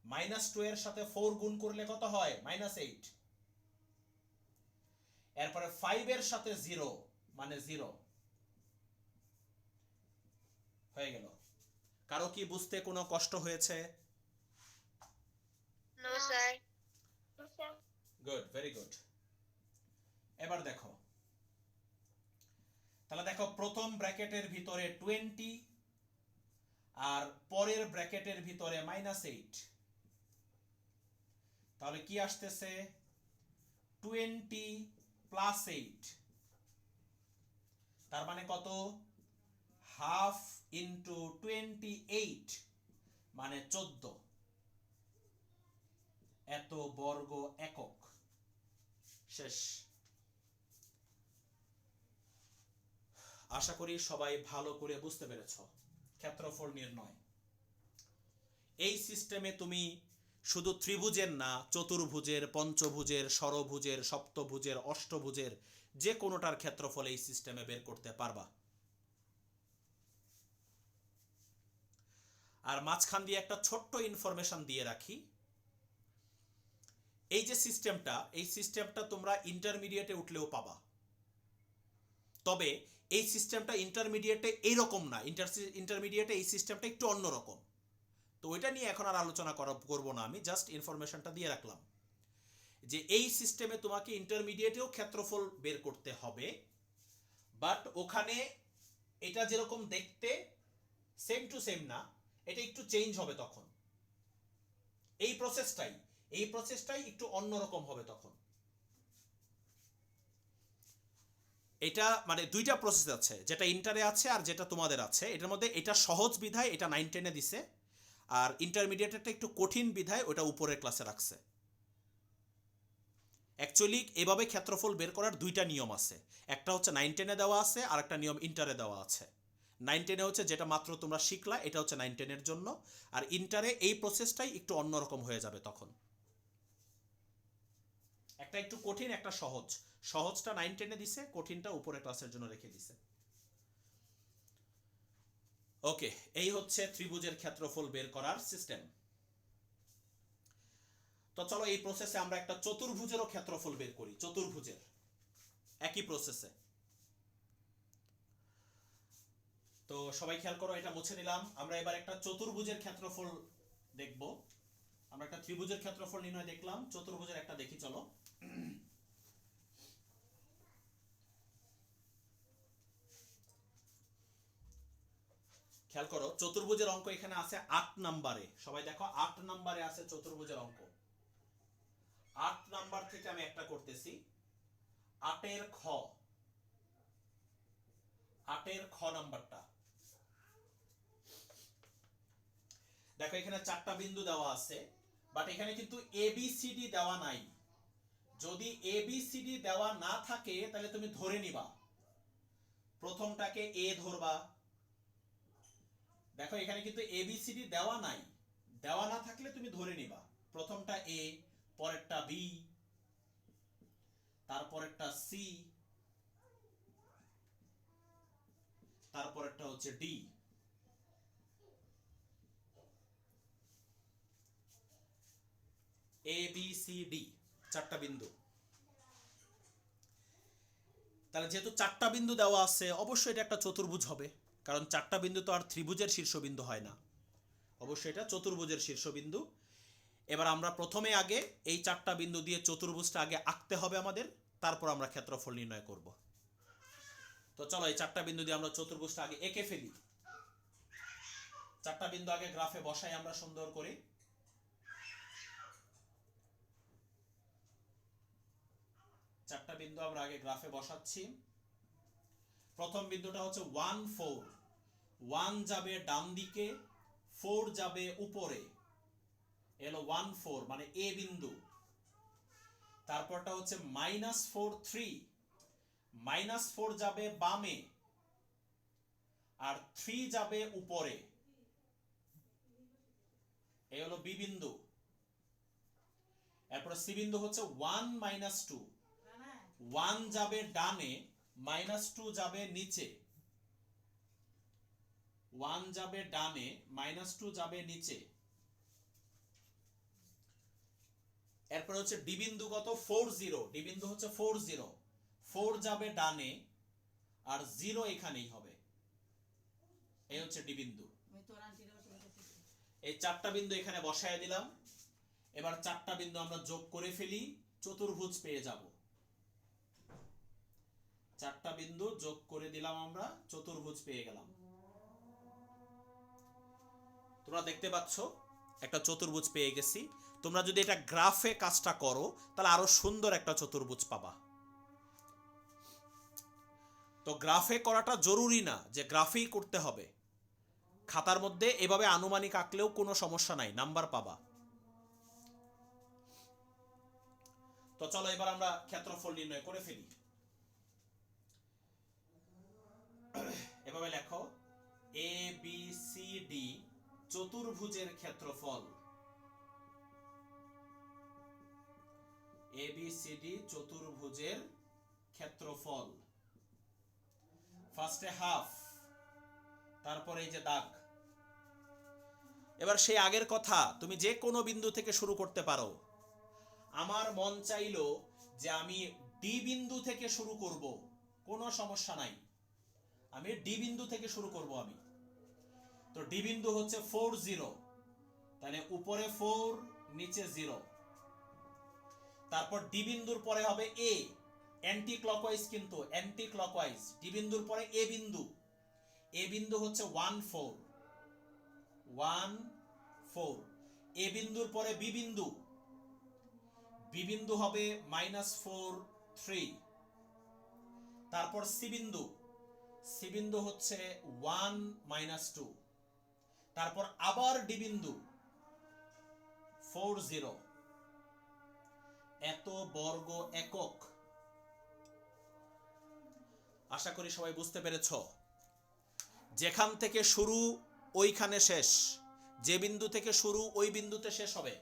S1: -2 এর সাথে 4 গুণ করলে কত হয়? -8। এরপরে 5 এর সাথে 0 মানে 0 হয়ে গেল। কারো কি বুঝতে কোনো কষ্ট হয়েছে?
S3: No sir.
S1: Good, very good. এবার দেখো, তাহলে দেখো প্রথম ব্র্যাকেটের ভিতরে 20 আর পরের ব্র্যাকেটের ভিতরে -8, তাহলে কি আসতেছে? 20 প্লাস 8, তার মানে কত? হাফ ইন্টু 28 মানে 14, এত বর্গ একক। শেষ। আশা করি সবাই ভালো করে বুঝতে পেরেছো ক্ষেত্রফল নির্ণয়। এই সিস্টেমে তুমি শুধু ত্রিভুজের না, চতুর্ভুজের, পঞ্চভুজের, ষড়ভুজের, সপ্তভুজের, অষ্টভুজের যে কোনোটার ক্ষেত্রফল এই সিস্টেমে বের করতে পারবা। আর মাঝখান দিয়ে একটা ছোট্ট ইনফরমেশন দিয়ে রাখি। এই যে সিস্টেমটা, এই সিস্টেমটা তোমরা ইন্টারমিডিয়েটে উঠলেও পাবা। তবে এই সিস্টেমটা ইন্টারমিডিয়েটে এইরকম না, ইন্টারমিডিয়েটে এই সিস্টেমটা একটু অন্যরকম। তো ওইটা নিয়ে এখন আর আলোচনা করব না, আমি জাস্ট ইনফরমেশনটা দিয়ে রাখলাম যে এই সিস্টেমে তোমাকে ইন্টারমিডিয়েটেও ক্ষেত্রফল বের করতে হবে, বাট ওখানে এটা যেরকম দেখতে সেম টু সেম না, এটা একটু চেঞ্জ হবে তখন। এই প্রসেসটাই একটু অন্যরকম হবে তখন। এটা মানে দুইটা প্রসেস আছে, যেটা ইন্টারে আছে আর যেটা তোমাদের আছে। এটার মধ্যে এটা সহজ বিধায় এটা 9-10-এ দিছে, আর ইন্টারমিডিয়েটটা একটু কঠিন বিধায় ওটা উপরের ক্লাসে রাখছে। অ্যাকচুয়ালি এভাবে ক্ষেত্রফল বের করার দুইটা নিয়ম আছে, একটা হচ্ছে 9-10-এ দেওয়া আছে, আর একটা নিয়ম ইন্টারে দেওয়া আছে। 9-10-এ হচ্ছে যেটা মাত্র তোমরা শিখলা, এটা হচ্ছে 9-10-এর জন্য, আর ইন্টারে এই প্রসেসটাই একটু অন্যরকম হয়ে যাবে তখন। একটা একটু কঠিন, একটা সহজ। সহজটা 9-10-এ দিছে, কঠিনটা উপরের ক্লাসের জন্য রেখে দিছে। ওকে, এই হচ্ছে ত্রিভুজের ক্ষেত্রফল বের করার সিস্টেম। তো চলো এই প্রসেসে আমরা একটা চতুর্ভুজেরও ক্ষেত্রফল বের করি। চতুর্ভুজের একই প্রসেসে। তো সবাই খেয়াল করো, এটা মুছে নিলাম। আমরা এবার একটা চতুর্ভুজের ক্ষেত্রফল দেখব। আমরা একটা ত্রিভুজের ক্ষেত্রফল নির্ণয় দেখলাম, চতুর্ভুজের একটা দেখি চলো। খেয়াল করো, চতুর্ভুজের অঙ্ক এখানে আছে 8 নম্বরে। সবাই দেখো 8 নম্বরে আছে চতুর্ভুজের অঙ্ক। 8 নাম্বার থেকে আমি একটা করতেছি। 8-এর খ, 8-এর খ নাম্বারটা দেখো, এখানে 4টা বিন্দু দেওয়া আছে, বাট এখানে কিন্তু ABCD দেওয়া নাই। যদি ABCD দেওয়া না থাকে তাহলে তুমি ধরে নিবা প্রথমটাকে A ধরবা। দেখো এখানে কিন্তু ABCD দেওয়া নাই, দেওয়া না থাকলে তুমি ধরে নিবা প্রথমটা A, পরেরটা বি, তারপরেরটা সি, তারপরেরটা হচ্ছে D. A B C D, চারটা বিন্দু। তাহলে যেহেতু চারটা বিন্দু দেওয়া আছে, অবশ্যই এটা একটা চতুর্ভুজ হবে, কারণ চারটা বিন্দু তো আর ত্রিভুজের শীর্ষবিন্দু হয় না, অবশ্যই এটা চতুর্ভুজের শীর্ষবিন্দু। এবার আমরা প্রথমে আগে এই চারটা বিন্দু দিয়ে চতুর্ভুজটা আগে আঁকতে হবে আমাদের, তারপর আমরা ক্ষেত্রফল নির্ণয় করব। তো চলো এই চারটা বিন্দু দিয়ে আমরা চতুর্ভুজটা আগে এঁকে ফেলি। চারটা বিন্দু আগে গ্রাফে বসাই আমরা সুন্দর করে। চারটা বিন্দু আমরা আগে গ্রাফে বসাচ্ছি। প্রথম বিন্দুটা হচ্ছে 1 4, 1 যাবে ডান দিকে, 4 যাবে উপরে, এলো 1 4 মানে এ বিন্দু। তারপরটা হচ্ছে -4 3, -4 যাবে বামে আর 3 যাবে উপরে, এই হলো বি বিন্দু। এরপর সি বিন্দু হচ্ছে 1 -2, 1 যাবে ডানে, -2 যাবে নিচে, 1 যাবে ডানে, -2 যাবে নিচে। এরপর হচ্ছে ডি বিন্দু কত 4 0, ডি বিন্দু হচ্ছে 4 0, 4 যাবে ডানে আর 0 এখানেই হবে, এই হচ্ছে ডি বিন্দু। এই চারটা বিন্দু এখানে বসায় দিলাম। এবার চারটা বিন্দু আমরা যোগ করে ফেলি, চতুর্ভুজ পেয়ে যাব। চারটা বিন্দু যোগ করে দিলাম আমরা, চতুর্ভুজ পেয়ে গেলাম। তোমরা দেখতে পাচ্ছ একটা চতুর্ভুজ পেয়ে গেছি। তোমরা যদি এটা গ্রাফে কাজটা করো তাহলে আরো সুন্দর একটা চতুর্ভুজ পাবা। তো গ্রাফে করাটা জরুরি না যে গ্রাফেই করতে হবে, খাতার মধ্যে এভাবে আনুমানিক আঁকলেও কোনো সমস্যা নাই, নাম্বার পাবা। তো চলো এবার আমরা ক্ষেত্রফল নির্ণয় করে ফেলি। এভাবে লেখো এ বি সি ডি চতুর্ভুজের ক্ষেত্রফল। এ বি সি ডি চতুর্ভুজের ক্ষেত্রফল। ফার্স্টে হাফ, তারপরে এই যে দাগ। এবার সেই আগের কথা, তুমি যে কোনো বিন্দু থেকে শুরু করতে পারো। আমার মন চাইলো যে আমি ডি বিন্দু থেকে শুরু করব, কোনো সমস্যা নাই, আমি ডি বিন্দু থেকে শুরু করব আমি। তো ডি বিন্দু হচ্ছে 4 0, তাহলে উপরে 4 নিচে 0। তারপর ডি বিন্দুর পরে হবে এ, অ্যান্টি ক্লকওয়াইজ, কিন্তু অ্যান্টি ক্লকওয়াইজ। ডি বিন্দুর পরে এ বিন্দু, এ বিন্দু হচ্ছে 1 4, 1 4। এ বিন্দুর পরে বি বিন্দু, বি বিন্দু হবে -4 3। তারপর সি বিন্দু, সি বিন্দু হচ্ছে 1 -2। তারপর আবার ডি বিন্দু 4 0। এত বর্গ একক। আশা করি সবাই বুঝতে পেরেছ। যেখান থেকে শুরু ওইখানে শেষ, যে বিন্দু থেকে শুরু ওই বিন্দুতে শেষ হবে।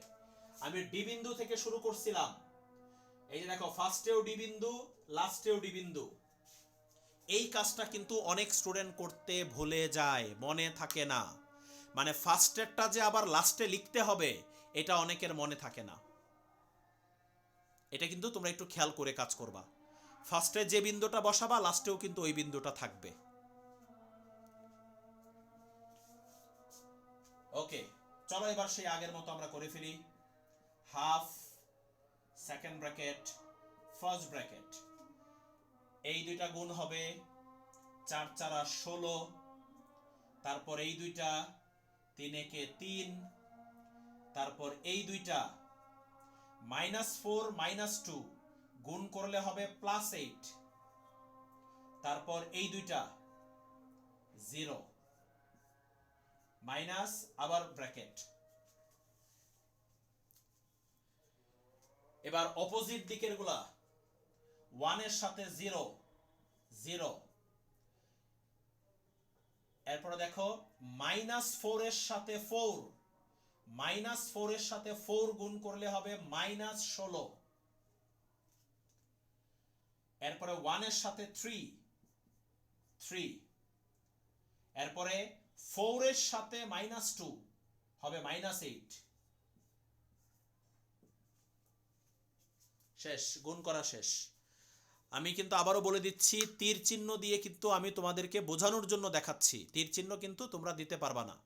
S1: আমি ডি বিন্দু থেকে শুরু করছিলাম, এই যে দেখো ফার্স্টেও ডি বিন্দু, লাস্টেও ডি বিন্দু। এই কাজটা কিন্তু অনেক স্টুডেন্ট করতে ভুলে যায়, মনে থাকে না। মানে ফার্স্টেরটা যে আবার লাস্টে লিখতে হবে, এটা অনেকের মনে থাকে না। এটা কিন্তু তোমরা একটু খেয়াল করে কাজ করবা। ফার্স্টে যে বিন্দুটা বসাবা, লাস্টেও কিন্তু ওই বিন্দুটা থাকবে। ওকে, চলো এবার সেই আগের মতো আমরা করে ফেলি। Half, second bracket, first bracket, এই দুইটা গুণ হবে 4 4 16। তারপর এই দুইটা 3 একে 3। তারপর এই দুইটা -4 -2 গুণ করলে হবে +8। তারপর এই দুইটা 0 মাইনাস আবার ব্র্যাকেট। এবার অপোজিট দিকের গুলা 1 এর সাথে 0 0। এরপর দেখো -4 এর সাথে 4 -4 এর সাথে 4 গুণ করলে হবে -16। এরপরে 1 এর সাথে 3, এরপরে 4 এর সাথে -2 হবে -8। শেষ, গুণ করা শেষ। আমি কিন্তু আবারও বলে দিচ্ছি, তীর চিহ্ন দিয়ে কিন্তু আমি তোমাদেরকে বোঝানোর জন্য দেখাচ্ছি, তীর চিহ্ন কিন্তু তোমরা দিতে পারবা না।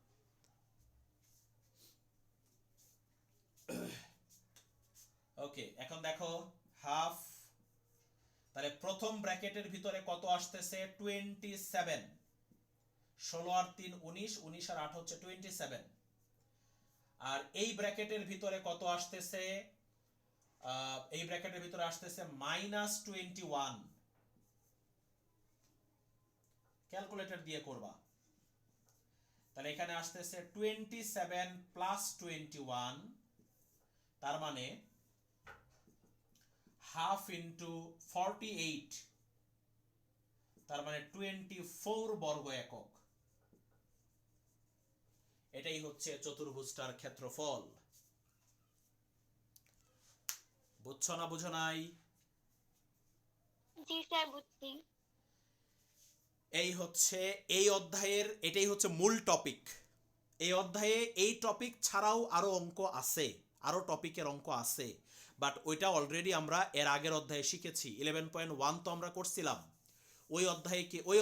S1: ওকে, এখন দেখো হাফ, তাহলে প্রথম ব্র্যাকেটের ভিতরে কত আসতেছে 27, 16 আর 3 19, 19 আর 8 হচ্ছে 27। আর এই ব্র্যাকেটের ভিতরে কত আসতেছে, এই ব্র্যাকেটের ভিতরে আসতেছে -21। ক্যালকুলেটর দিয়ে করবা, তাহলে এখানে আসতেছে 27 প্লাস 21, তার মানে হাফ ইন্টু 48, তার মানে 24 বর্গ একক। এটাই হচ্ছে চতুর্ভুজটার ক্ষেত্রফল। বুঝছো না বুঝো নাই?
S3: জি স্যার বুঝছি।
S1: এই হচ্ছে এই অধ্যায়ের, এটাই হচ্ছে মূল টপিক। এই অধ্যায়ে এই টপিক ছাড়াও আরো অঙ্ক আছে, আরো টপিকের অঙ্ক আছে, বাট ওইটা অলরেডি আমরা এর আগের অধ্যায়ে শিখেছি। 11.1 তো আমরা করছিলাম। ওই অধ্যায়ে কি, ওই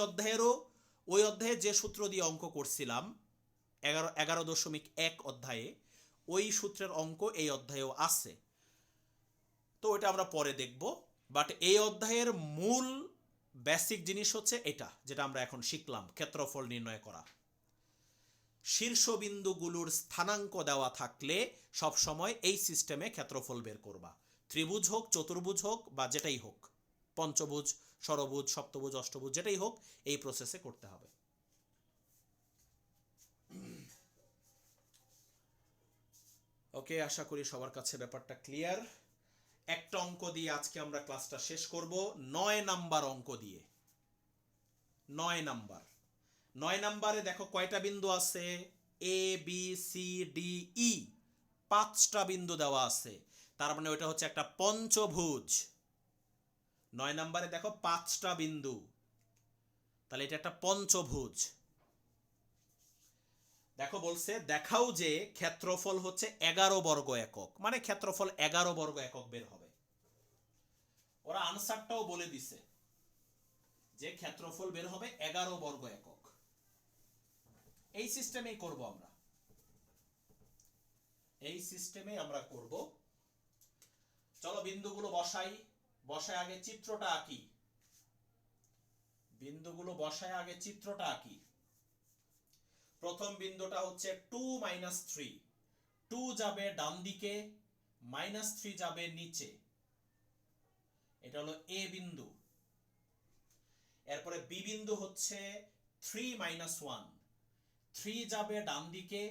S1: অধ্যায়ে যে সূত্র দিয়ে অঙ্ক করছিলাম 11.1 অধ্যায়ে, ওই সূত্রের অঙ্ক এই অধ্যায়েও আছে, তো ওইটা আমরা পরে দেখব। বাট এই অধ্যায়ের মূল বেসিক জিনিস হচ্ছে এটা, যেটা আমরা এখন শিখলাম, ক্ষেত্রফল নির্ণয় করা। শীর্ষবিন্দুগুলোর স্থানাঙ্ক দেওয়া থাকলে সব সময় এই সিস্টেমে ক্ষেত্রফল বের করবা। ত্রিভুজ হোক, চতুর্ভুজ হোক, বা যেটাই হোক, পঞ্চভুজ, ষড়ভুজ, সপ্তভুজ, অষ্টভুজ, যেটাই হোক, এই প্রসেসে করতে হবে। ওকে, আশা করি সবার কাছে ব্যাপারটা ক্লিয়ার। একটা অঙ্ক দিয়ে আজকে আমরা ক্লাসটা শেষ করব, 9 নাম্বার অঙ্ক দিয়ে। 9 নাম্বারে দেখো কয়টা বিন্দু আছে, A B C D E, 5টা বিন্দু দেওয়া আছে, তার মানে ওটা হচ্ছে একটা পঞ্চভুজ। 9 নাম্বারে দেখো 5টা বিন্দু, তাহলে এটা একটা পঞ্চভুজ। দেখো বলছে দেখাও যে ক্ষেত্রফল হচ্ছে 11 বর্গ একক, মানে ক্ষেত্রফল 11 বর্গ একক বের হবে। ওরা আনসারটাও বলে দিছে যে ক্ষেত্রফল বের হবে 11 বর্গ একক। এই সিস্টেমেই করব আমরা, এই সিস্টেমে আমরা করব। চলো বিন্দুগুলো বসাই, বসায় আগে চিত্রটা আঁকি। বিন্দুগুলো বসায় আগে চিত্রটা আঁকি। প্রথম বিন্দুটা হচ্ছে 2 - 3, 2 যাবে ডান দিকে, -3 যাবে নিচে, এটা হলো এ বিন্দু। এরপরে বি বিন্দু হচ্ছে 3 - 1, 3 যাবে ডান দিকে,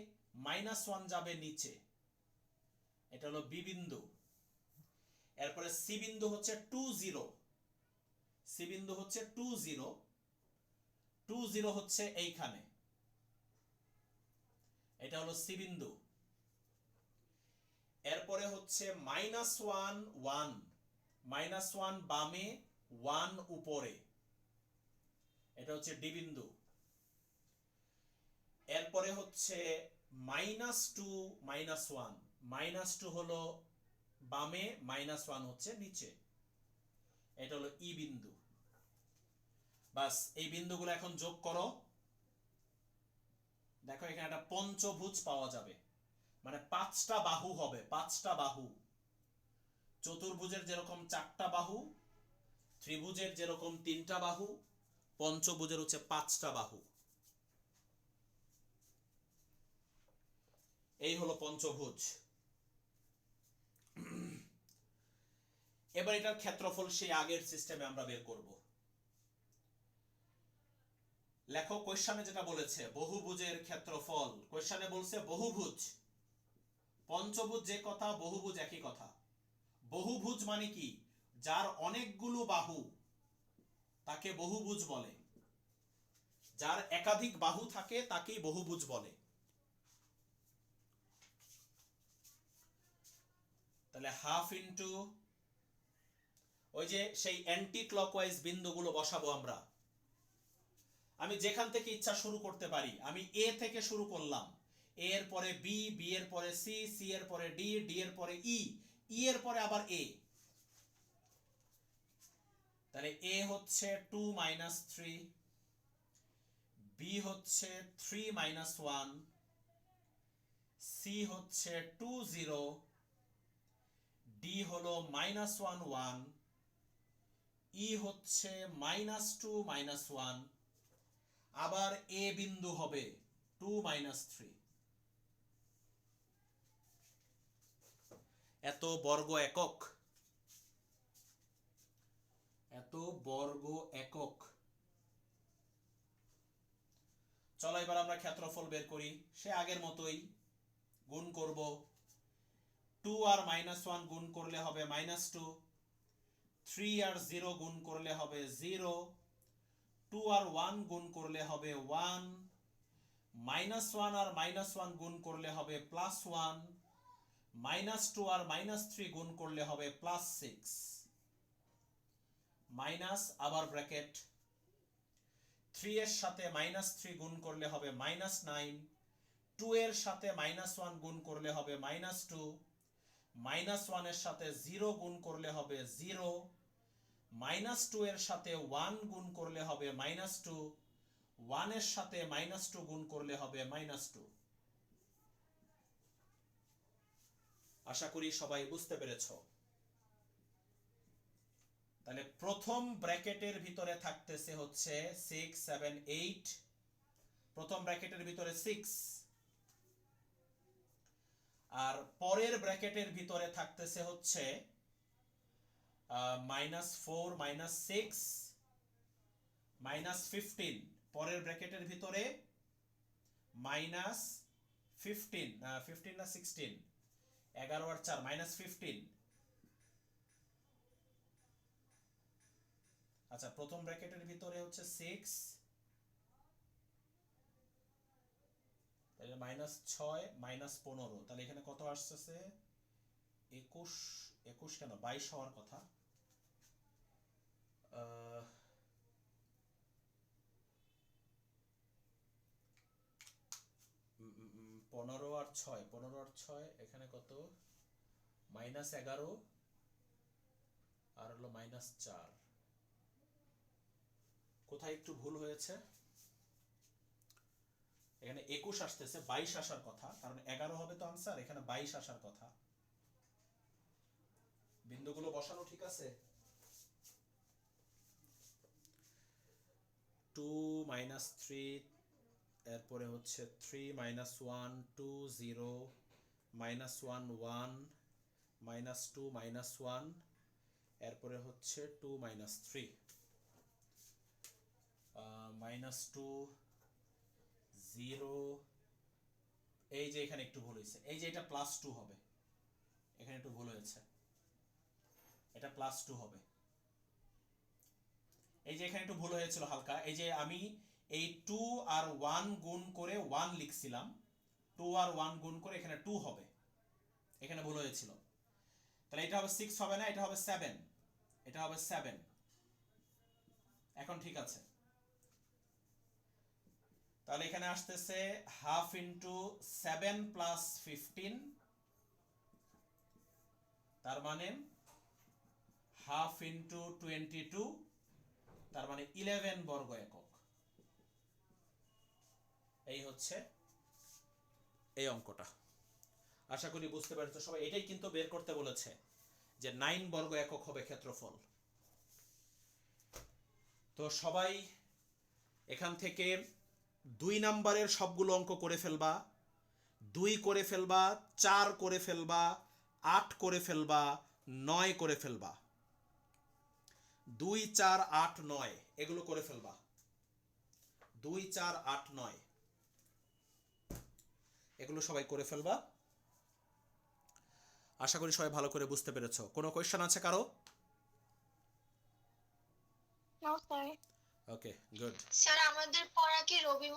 S1: -1 যাবে নিচে, এটা হলো বি বিন্দু। এরপরে সি বিন্দু হচ্ছে 2 0, সি বিন্দু হচ্ছে 2 0, 2 0 হচ্ছে এইখানে, এটা হলো সি বিন্দু। এরপরে হচ্ছে -1 1, -1 বামে, 1 উপরে, এটা হচ্ছে ডি বিন্দু। এরপরে হচ্ছে -2 -1, -2 হলো বামে, -1 হচ্ছে নিচে, এটা হলো ই বিন্দু। বাস, এই বিন্দুগুলো এখন যোগ করো। দেখো এখানে একটা পঞ্চভুজ পাওয়া যাবে, মানে 5টা বাহু হবে, 5টা বাহু। চতুর্ভুজের যেরকম 4টা বাহু, ত্রিভুজের যেরকম 3টা বাহু, পঞ্চভুজের হচ্ছে 5টা বাহু। এই হলো পঞ্চভুজ। এবার এটার ক্ষেত্রফল সেই আগের সিস্টেমে আমরা বের করব। লেখো কোশ্চেনে যেটা বলেছে বহুভুজের ক্ষেত্রফল, কোশ্চেনে বলছে বহুভুজ। পঞ্চভুজ যে কথা, বহুভুজ একই কথা। বহুভুজ মানে কি, যার অনেকগুলো বাহু তাকে বহুভুজ বলে, যার একাধিক বাহু থাকে তাকেই বহুভুজ বলে। তাহলে হাফ ইনটু ওই যে সেই অ্যান্টি ক্লকওয়াইজ বিন্দুগুলো বসাবো আমরা। আমি যেখান থেকে ইচ্ছা শুরু করতে পারি। আমি এ থেকে শুরু করলাম, এ এর পরে বি, বি এর পরে সি, সি এর পরে ডি, ডি এর পরে ই, ই এর পরে আবার এ। তাহলে এ হচ্ছে 2 মাইনাস 3, বি হচ্ছে 3 মাইনাস 1, সি হচ্ছে 2 0, ডি হলো মাইনাস 1 1, ই হচ্ছে মাইনাস 2 মাইনাস 1, আবার এ বিন্দু হবে 2 মাইনাস 3। এত বর্গ একক, এত বর্গ একক। চলো এবার আমরা ক্ষেত্রফল বের করি। সে আগের মতোই গুণ করব। 2 আর মাইনাস 1 গুণ করলে হবে মাইনাস 2, 3 আর 0 গুণ করলে হবে 0, 2 আর 1 গুণ করলে হবে 1, মাইনাস 1 আর মাইনাস 1 গুণ করলে হবে প্লাস 1, মাইনাস 2 আর মাইনাস 3 গুণ করলে হবে প্লাস 6, মাইনাস আবার ব্র্যাকেট, 3 এর সাথে মাইনাস 3 গুণ করলে হবে মাইনাস 9, 2 এর সাথে মাইনাস 1 গুণ করলে হবে মাইনাস 2, মাইনাস 1 এর সাথে 0 গুণ করলে হবে 0, মাইনাস 2 এর সাথে 1 গুণ করলে হবে মাইনাস 2, 1 এর সাথে মাইনাস 2 গুণ করলে হবে মাইনাস 2। আশা করি সবাই বুঝতে পেরেছো। তাহলে প্রথম ব্র্যাকেটের ভিতরে থাকতেছে হচ্ছে 6 7 8, প্রথম ব্র্যাকেটের ভিতরে 6, আর পরের ব্র্যাকেটের ভিতরে থাকতেছে হচ্ছে মাইনাস 4 মাইনাস 6 মাইনাস 15, পরের ব্র্যাকেটের ভিতরে মাইনাস 15 না 16, 11 আর 4 মাইনাস 15। আচ্ছা, প্রথম ব্র্যাকেটের ভিতরে হচ্ছে 6, তাহলে মাইনাস 6 মাইনাস 15, তাহলে এখানে কত আসছে? 21, 21 কেন 22 হওয়ার কথা। 15 আর 6, 15 আর 6 এখানে কত? মাইনাস 11 আর হলো মাইনাস 4। কোথায় একটু ভুল হয়েছে? এখানে 21 আসতেছে, 22 আসার কথা, কারণ 11 হবে তো আনসার, এখানে 22 আসার কথা। বিন্দুগুলো বসানো ঠিক আছে? 2 মাইনাস 3, এরপরে হচ্ছে 3 মাইনাস 1 2 0, মাইনাস 1 1, মাইনাস 2 মাইনাস 1, এরপরে হচ্ছে 2 মাইনাস 3, মাইনাস 2 0। এই যে এখানে একটু ভুল হয়েছে, এই যে এটা প্লাস 2 হবে, এখানে একটু ভুল হয়েছে, এটা প্লাস 2 হবে। এই যে এখানে একটু ভুল হয়েছিল হালকা, এই যে আমি এই 2 আর 1 গুণ করে 1 লিখছিলাম, 2 আর 1 গুণ করে এখানে 2 হবে, এখানে ভুল হয়েছিল। তাহলে এটা হবে 6 হবে না, এটা হবে 7, এটা হবে 7। এখন ঠিক আছে। তাহলে এখানে আসতেছে হাফ ইন্টু 7 প্লাস 15, তার মানে হাফ ইন্টু 22, তার মানে 11 বর্গ একক। এই হচ্ছে এই অঙ্কটা। আশা করি বুঝতে পারছো সবাই। এটাই কিন্তু বের করতে বলেছে যে 9 বর্গ একক হবে ক্ষেত্রফল। তো সবাই এখান থেকে 2 নাম্বারের সবগুলো অঙ্ক করে ফেলবা, 2 করে ফেলবা, 4 করে ফেলবা, 8 করে ফেলবা, 9 করে ফেলবা। 2 4 8 9 এগুলো করে ফেলবা। 2 4 8 9 এগুলো সবাই করে ফেলবা। আশা করি সবাই ভালো করে বুঝতে পেরেছো। কোনো কোয়েশ্চেন আছে কারো?
S3: No sir.
S1: Okay, good.
S3: Sir আমাদের পড়া কি রবি